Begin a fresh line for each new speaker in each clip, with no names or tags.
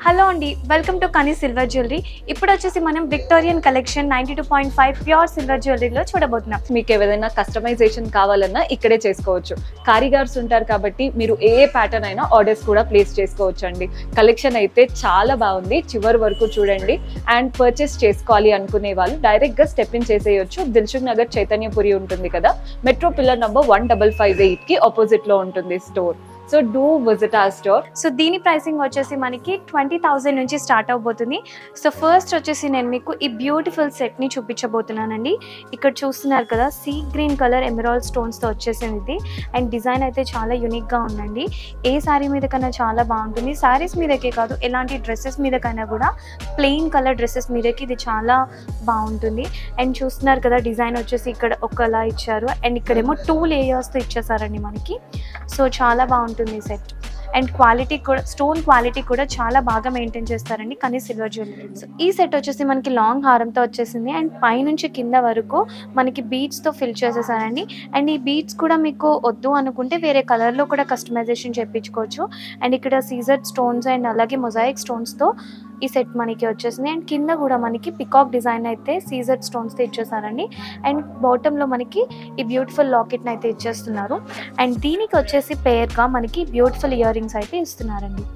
Hello అండి, welcome to కనీ silver jewellery. ఇప్పుడు వచ్చేసి మనం విక్టోరియన్ కలెక్షన్ 92.5 ప్యూర్ సిల్వర్ జ్యువెలరీలో చూడబోతున్నాం.
మీకు ఏదైనా కస్టమైజేషన్ కావాలన్నా ఇక్కడే చేసుకోవచ్చు. కారిగార్స్ ఉంటారు కాబట్టి మీరు ఏ ప్యాటర్న్ అయినా ఆర్డర్స్ కూడా ప్లేస్ చేసుకోవచ్చు అండి. కలెక్షన్ అయితే చాలా బాగుంది, చివరి వరకు చూడండి. అండ్ పర్చేస్ చేసుకోవాలి అనుకునే వాళ్ళు డైరెక్ట్గా స్టెప్ ఇన్ చేసేయచ్చు. దిల్సుఖ్ నగర్ చైతన్యపురి ఉంటుంది కదా, మెట్రో పిల్లర్ నంబర్ 1558కి ఆపోజిట్లో ఉంటుంది store. So do visit our store.
So దీని ప్రైసింగ్ వచ్చేసి మనకి 20,000 నుంచి స్టార్ట్ అవబోతుంది. సో ఫస్ట్ వచ్చేసి నేను మీకు ఈ బ్యూటిఫుల్ సెట్ని చూపించబోతున్నానండి. ఇక్కడ చూస్తున్నారు కదా, సీ గ్రీన్ కలర్ ఎమరాల్డ్ స్టోన్స్తో వచ్చేసింది ఇది. అండ్ డిజైన్ అయితే చాలా యూనిక్గా ఉందండి. ఏ శారీ మీద కన్నా చాలా బాగుంటుంది. శారీస్ మీదకే కాదు, ఎలాంటి డ్రెస్సెస్ మీద కన్నా కూడా ప్లెయిన్ కలర్ డ్రెస్సెస్ మీదకి ఇది చాలా బాగుంటుంది. అండ్ చూస్తున్నారు కదా, డిజైన్ వచ్చేసి ఇక్కడ ఒకలా ఇచ్చారు. అండ్ ఇక్కడేమో 2 లేయర్స్తో ఇచ్చేసారండి మనకి. సో చాలా బాగుంటుంది సెట్. అండ్ క్వాలిటీ కూడా, స్టోన్ క్వాలిటీ కూడా చాలా బాగా మెయింటైన్ చేస్తారండి కనీ సిల్వర్ జ్యువెలరీ. సో ఈ సెట్ వచ్చేసి మనకి లాంగ్ హారంతో వచ్చేసింది. అండ్ పైనుంచి కింద వరకు మనకి బీడ్స్తో ఫిల్ చేసేసారండి. అండ్ ఈ బీడ్స్ కూడా మీకు వద్దు అనుకుంటే వేరే కలర్లో కూడా కస్టమైజేషన్ చేయించుకోవచ్చు. అండ్ ఇక్కడ సీజర్ స్టోన్స్ అండ్ అలాగే మొజాయిక్ స్టోన్స్తో ఈ సెట్ మనకి వచ్చేసింది. అండ్ కింద కూడా మనకి పికాక్ డిజైన్ అయితే సీజర్ స్టోన్స్తో ఇచ్చేసారండి. అండ్ బాటంలో మనకి ఈ బ్యూటిఫుల్ లాకెట్ని అయితే ఇచ్చేస్తున్నారు. అండ్ దీనికి వచ్చేసి పేర్గా మనకి బ్యూటిఫుల్ ఇయర్ రింగ్స్ అయితే ఇస్తున్నారండి.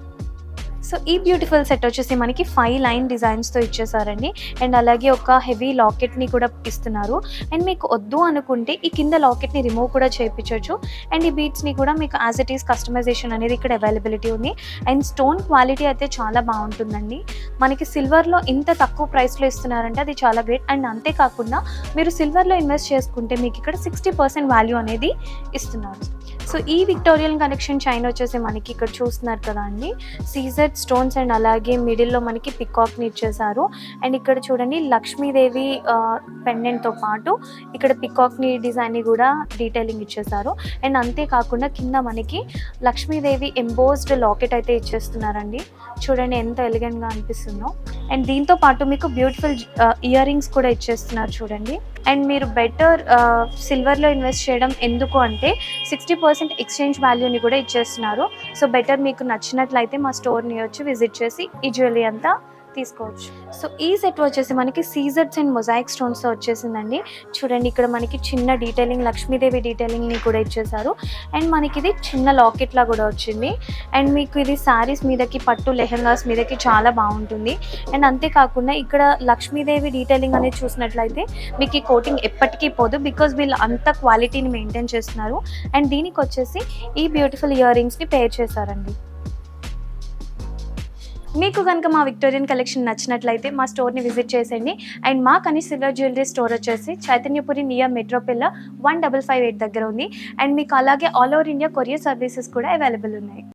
సో ఈ బ్యూటిఫుల్ సెట్ వచ్చేసి మనకి 5 లైన్ డిజైన్స్తో ఇచ్చేసారండి. అండ్ అలాగే ఒక హెవీ లాకెట్ని కూడా ఇస్తున్నారు. అండ్ మీకు వద్దు అనుకుంటే ఈ కింద లాకెట్ని రిమూవ్ కూడా చేయించవచ్చు. అండ్ ఈ బీడ్స్ని కూడా మీకు యాజ్ ఇట్ ఈస్ కస్టమైజేషన్ అనేది ఇక్కడ అవైలబిలిటీ ఉంది. అండ్ స్టోన్ క్వాలిటీ అయితే చాలా బాగుంటుందండి. మనకి సిల్వర్లో ఇంత తక్కువ ప్రైస్లో ఇస్తున్నారంటే అది చాలా గ్రేట్. అండ్ అంతేకాకుండా మీరు సిల్వర్లో ఇన్వెస్ట్ చేసుకుంటే మీకు ఇక్కడ 60% వాల్యూ అనేది ఇస్తున్నారు. సో ఈ విక్టోరియన్ కలెక్షన్ చైన్ వచ్చేసి మనకి ఇక్కడ చూస్తున్నారు కదా అండి, సీజర్ స్టోన్స్ అండ్ అలాగే మిడిల్లో మనకి పికాక్ని ఇచ్చేసారు. అండ్ ఇక్కడ చూడండి, లక్ష్మీదేవి పెండెంట్తో పాటు ఇక్కడ పికాక్ని డిజైన్ని కూడా డీటెయిలింగ్ ఇచ్చేసారు. అండ్ అంతేకాకుండా కింద మనకి లక్ష్మీదేవి ఎంబోస్డ్ లాకెట్ అయితే ఇచ్చేస్తున్నారండి. చూడండి ఎంత ఎలిగెంట్గా అనిపిస్తుందో. అండ్ దీంతో పాటు మీకు బ్యూటిఫుల్ ఇయర్ రింగ్స్ కూడా ఇచ్చేస్తున్నారు చూడండి. అండ్ మీరు బెటర్ సిల్వర్లో ఇన్వెస్ట్ చేయడం ఎందుకు అంటే 60% ఎక్స్చేంజ్ వాల్యూని కూడా ఇచ్చేస్తున్నారు. సో బెటర్ మీకు నచ్చినట్లయితే మా స్టోర్ని వచ్చి విజిట్ చేసి ఈ జ్యువెలరీ అంతా తీసుకోవచ్చు. సో ఈ సెట్ వచ్చేసి మనకి సీజర్స్ అండ్ మొజాయిక్ స్టోన్స్తో వచ్చేసిందండి. చూడండి, ఇక్కడ మనకి చిన్న డీటెయిలింగ్, లక్ష్మీదేవి డీటెయిలింగ్ని కూడా ఇచ్చేసారు. అండ్ మనకి ఇది చిన్న లాకెట్లా కూడా వచ్చింది. అండ్ మీకు ఇది శారీస్ మీదకి, పట్టు లెహెంగాస్ మీదకి చాలా బాగుంటుంది. అండ్ అంతేకాకుండా ఇక్కడ లక్ష్మీదేవి డీటెయిలింగ్ అనేది చూసినట్లయితే మీకు ఈ కోటింగ్ ఎప్పటికీ పోదు, బికాజ్ వీళ్ళు అంత క్వాలిటీని మెయింటైన్ చేస్తున్నారు. అండ్ దీనికి వచ్చేసి ఈ బ్యూటిఫుల్ ఇయర్ రింగ్స్ని పేర్ చేశారండి. మీకు కనుక మా విక్టోరియన్ కలెక్షన్ నచ్చినట్లయితే మా స్టోర్ని విజిట్ చేసేయండి. అండ్ మా కనీ సిల్వర్ జ్యువెలరీ స్టోర్ వచ్చేసి చైతన్యపురి నియర్ మెట్రో పిల్లర్ 1558 దగ్గర ఉంది. అండ్ మీకు అలాగే all over India courier services కూడా అవైలబుల్ ఉన్నాయి.